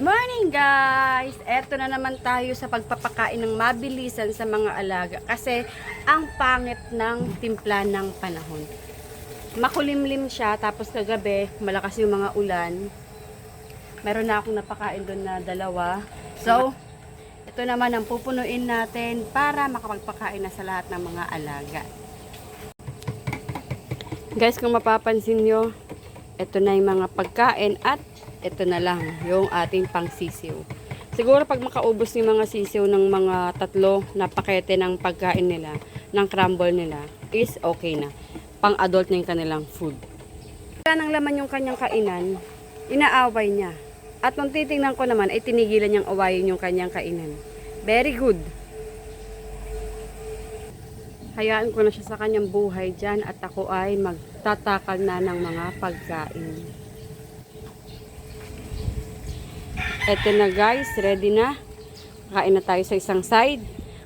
Morning guys! Eto na naman tayo sa pagpapakain ng mabilisan sa mga alaga kasi ang pangit ng timpla ng panahon. Makulimlim siya tapos kagabi malakas yung mga ulan. Meron na akong napakain doon na dalawa. So, ito naman ang pupunuin natin para makapagpakain na sa lahat ng mga alaga. Guys, kung mapapansin nyo, ito na yung mga pagkain at ito na lang yung ating pangsisiw. Siguro pag makaubos yung mga sisiw ng mga 3 na pakete ng pagkain nila, ng crumble nila, is okay na. Pang-adult na yung kanilang food. Wala nang laman yung kanyang kainan, inaaway niya. At nung titingnan ko naman, ay tinigilan niyang awayin yung kanyang kainan. Very good. Hayaan ko na siya sa kanyang buhay dyan at ako ay magtatakal na ng mga pagkain. Eto na guys, ready na. Kain na tayo sa isang side.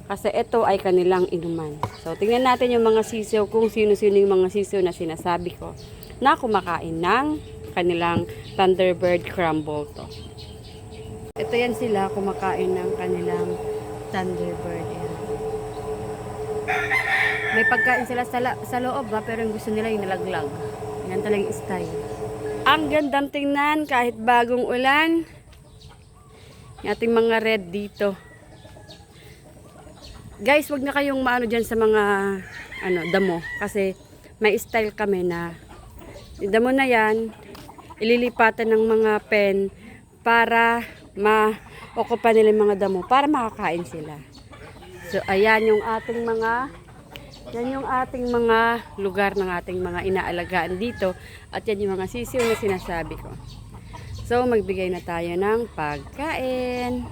Kasi ito ay kanilang inuman. So, tingnan natin yung mga sisiw kung sino-sino yung mga sisiw na sinasabi ko na kumakain ng kanilang Thunderbird crumble to. Ito yan sila kumakain ng kanilang Thunderbird. Yan. May pagkain sila sa loob pero yung gusto nila yung nalaglag. Yan talagang style. Ang gandang tingnan kahit bagong ulan. Yung ating mga red dito. Guys, wag na kayong maano dyan sa mga damo. Kasi may style kami na yung damo na yan, ililipatan ng mga pen para ma-ocupa nila yung mga damo para makakain sila. So, ayan yung ating mga lugar ng ating mga inaalagaan dito. At yan yung mga sisiw na sinasabi ko. So, magbigay na tayo ng pagkain.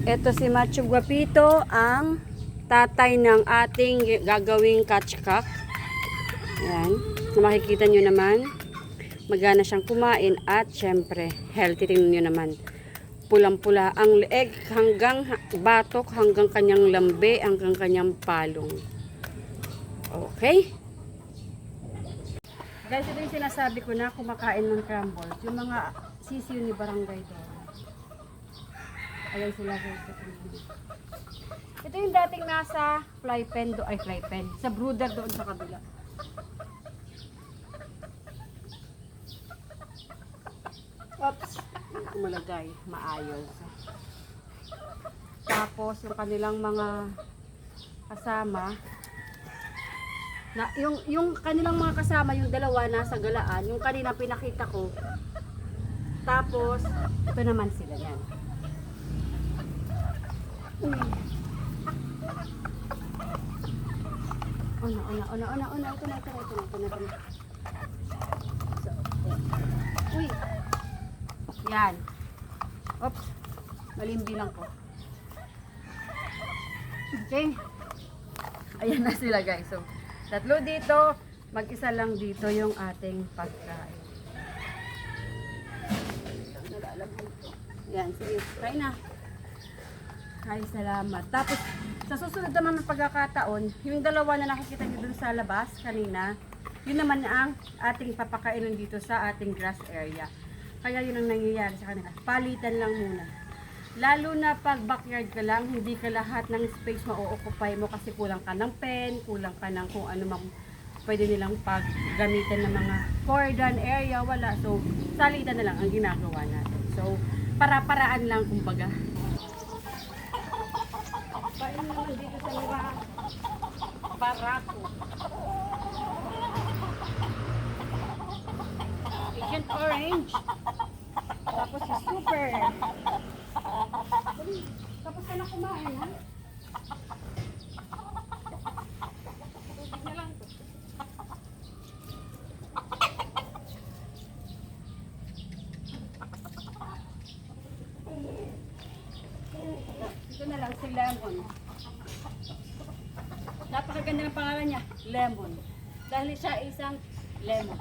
Ito si Macho Guapito, ang tatay ng ating gagawing catchcock. Ayan. So, makikita nyo naman, magana siyang kumain at syempre, healthy. Tingnan nyo naman. Pulang-pula ang leeg hanggang batok, hanggang kanyang lambe, hanggang kanyang palong. Okay? Guys, ito yung sinasabi ko na kumakain ng crumble. Yung mga sisiw ni Barangay doon. Ayan sila guys. Ito yung dating nasa fly pen. Sa brooder doon sa kabila. Oops. Kumalagay. Maayos. Tapos yung kanilang mga kasama. Yung kanilang mga kasama, yung dalawa nasa galaan, yung kanina pinakita ko. Tapos, ito naman sila yan. Ito na. So, uy. Yan. Oops. Malimbi lang ko. Okay. Ayan na sila guys. So, 3 dito, mag-isa lang dito yung ating pagkain. Yan, sige, try na. Ay, salamat. Tapos, sa susunod naman ng pagkakataon, yung dalawa na nakikita nyo dun sa labas kanina, yun naman ang ating papakainan dito sa ating grass area. Kaya yun ang nangyayari sa kanila. Palitan lang muna. Lalo na pag backyard ka lang, hindi ka lahat ng space ma-occupy mo kasi kulang ka ng pen, kulang ka ng kung ano mang pwede nilang paggamitan ng mga cordon area, wala. So, salitan na lang ang ginagawa natin. So, para-paraan lang kumbaga. Pain naman dito sa mga barako. Agent Orange. Tapos si Super. Tapos ka na kumain, ha? Tubig na lang to. Ito na lang si Lemon. Napakaganda ng pangalan niya, Lemon. Dahil siya isang lemon.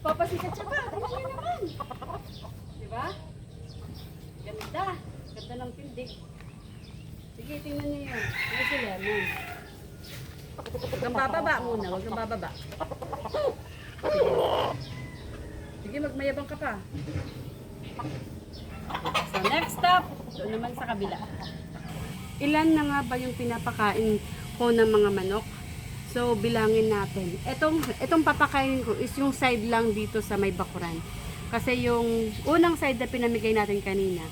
Papasikat siya pa. Tingnan niyo naman. Diba? Ganda. Ganda ng pindig. Sige, tingnan niyo yun. Ito si Lemon. Huwag kang bababa muna, huwag kang bababa. Sige, magmayabang ka pa. So, next stop, doon naman sa kabila. Ilan na nga ba yung pinapakain ko ng mga manok? So, bilangin natin. Itong papakainin ko is yung side lang dito sa may bakuran. Kasi yung unang side na pinamigay natin kanina,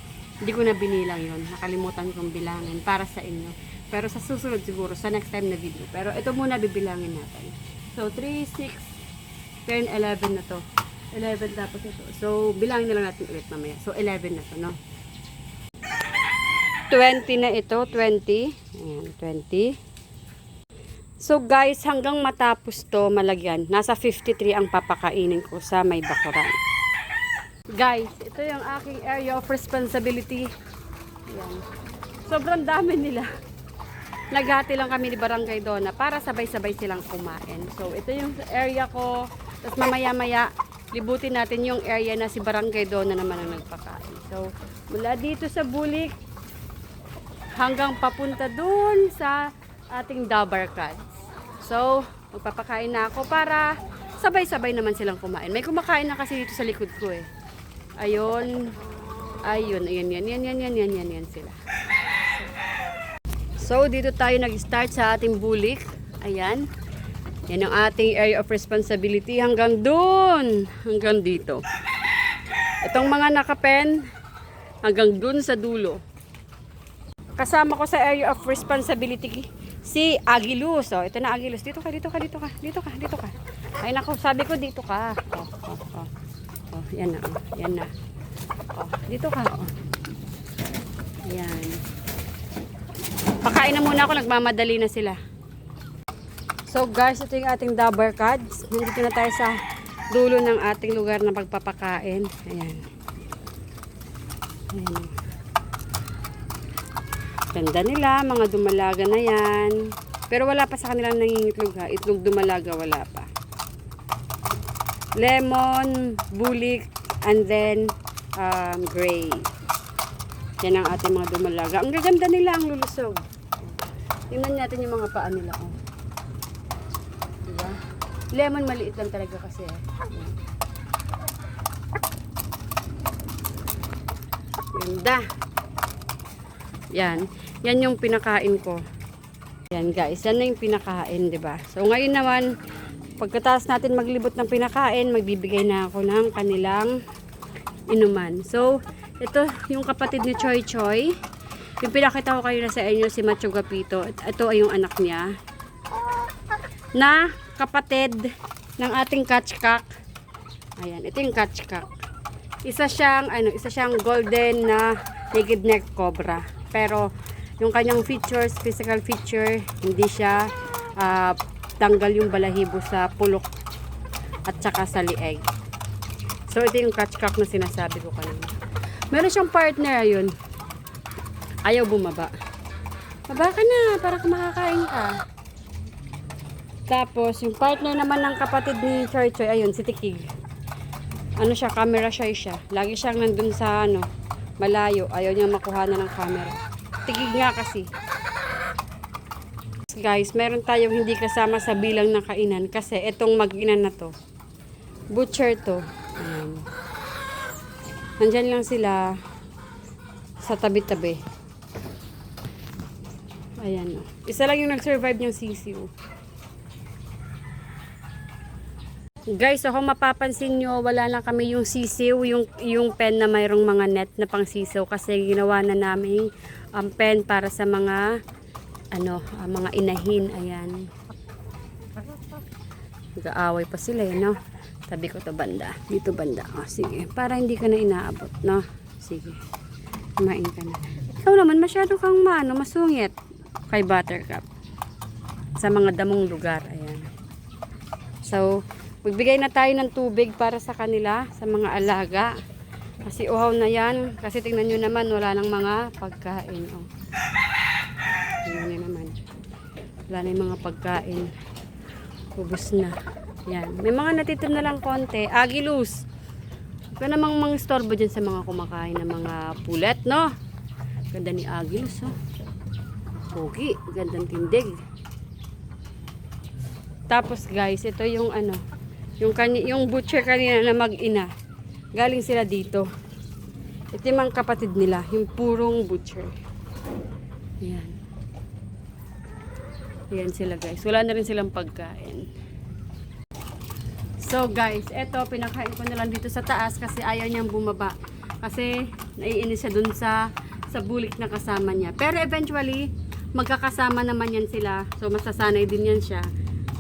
hindi ko na binilang yon. Nakalimutan kong bilangin para sa inyo. Pero sa susunod siguro, sa next time na video. Pero ito muna bibilangin natin. So, 3, 6, 10, 11 na to. 11 tapos ito. So, bilangin na lang natin ulit mamaya. So, 11 na to, no? 20 na ito. 20. Ayan, 20. So, guys, hanggang matapos to malagyan, nasa 53 ang papakainin ko sa may bakuran. Guys, ito yung aking area of responsibility. Ayan. Sobrang dami nila. Naghati lang kami ni Barangay Donna para sabay-sabay silang kumain. So, ito yung area ko. Tapos mamaya-maya, libutin natin yung area na si Barangay Donna naman ang nagpakain. So, mula dito sa bulik, hanggang papunta dun sa ating Dabar Cats. So, magpapakain na ako para sabay-sabay naman silang kumain. May kumakain na kasi dito sa likod ko eh. Ayun. Ayun. Yan sila. So, dito tayo nag-start sa ating bulik. Ayan. Yan ang ating area of responsibility hanggang dun. Hanggang dito. Itong mga nakapen, hanggang dun sa dulo. Kasama ko sa area of responsibility si Agilus. Oh, ito na Agilus. Dito ka. Ay nako, sabi ko dito ka. Oh, yan na. Yan na. Oh, dito ka. Oh. Yan. Pakain na muna ako, nagmamadali na sila. So guys, ito yung ating Dabar Cats. Nandito na tayo sa dulo ng ating lugar na pagpapakain. Ayan. Ayan. Ganda nila, mga dumalaga na yan. Pero wala pa sa kanilang nangingitlog ha. Itlog dumalaga, wala pa. Lemon, bulik, and then gray. Yan ang ating mga dumalaga. Ang gaganda nila, ang lulusog. Tingnan natin yung mga paa nila. Oh. Diba? Lemon, maliit lang talaga kasi. Ganda. Yan. Yan yung pinakain ko. Yan guys. Yan na yung pinakain, diba? So ngayon naman, pagkatapos natin maglibot ng pinakain, magbibigay na ako ng kanilang inuman. So, ito yung kapatid ni Choy Choy. Yung pinakita ko kayo na sa inyo, si Macho Gapito. Ito ay yung anak niya. Na kapatid ng ating Catchcock. Ayan, ito yung Catchcock. Isa siyang golden na naked neck cobra. Pero yung kanyang features, physical feature, hindi siya tanggal yung balahibo sa pulok at saka sa lieg. So ito yung Catchcock na sinasabi ko kanina. Meron siyang partner, ayun. Ayaw bumaba. Baba ka na para makakain ka. Tapos yung partner naman ng kapatid ni Choy Choy, ayun, si Tikig. Ano siya, camera shy siya. Lagi siyang nandun sa malayo. Ayaw niya makuha na ng camera. Tigig nga kasi. Guys, meron tayong hindi kasama sa bilang ng kainan kasi itong mag-ina na to. Butcher to. Ayan. Nandyan lang sila sa tabi-tabi. Ayan. Isa lang yung nag-survive niyang sisiw. Guys, kung mapapansin nyo, wala na kami yung sisiw, yung pen na mayroong mga net na pang sisiw kasi ginawa na namin pen para sa mga mga inahin. Ayan. Nag-aaway pa sila no? Sabi ko to banda, dito banda. Oh, sige, para hindi ka na inaabot, no? Sige. Kumain ka na. Ikaw naman masyado kang masungit kay Buttercup. Sa mga damong lugar, ayan. So, magbigay na tayo ng tubig para sa kanila, sa mga alaga. Kasi uhaw na yan. Kasi tingnan nyo naman, wala nang mga pagkain. Oh. Tingnan nyo naman. Wala na yung mga pagkain. Ubus na. Yan. May mga natitira na lang konti. Agilus. Huwag ka namang istorbo dyan sa mga kumakain ng mga pulet, no? Ganda ni Agilus, oh. Pogi. Gandang tindig. Tapos guys, ito yung ano, yung butcher kanina na mag-ina. Galing sila dito. Ito yung mga kapatid nila, yung purong butcher. Yan. Yan sila guys. Wala na rin silang pagkain. So guys, eto pinakain ko na lang dito sa taas kasi ayaw niyang bumaba. Kasi naiinis siya dun sa bulik na kasama niya. Pero eventually, magkakasama naman yan sila. So masasanay din yan siya.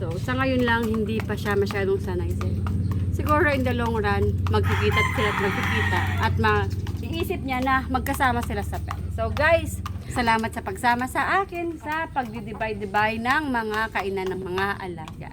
So sa ngayon lang, hindi pa siya masyadong sanay sila. Siguro in the long run, magkikita sila at magkikita. At iisip niya na magkasama sila sa pet. So guys, salamat sa pagsama sa akin sa pagdidibay-dibay ng mga kainan ng mga alaga.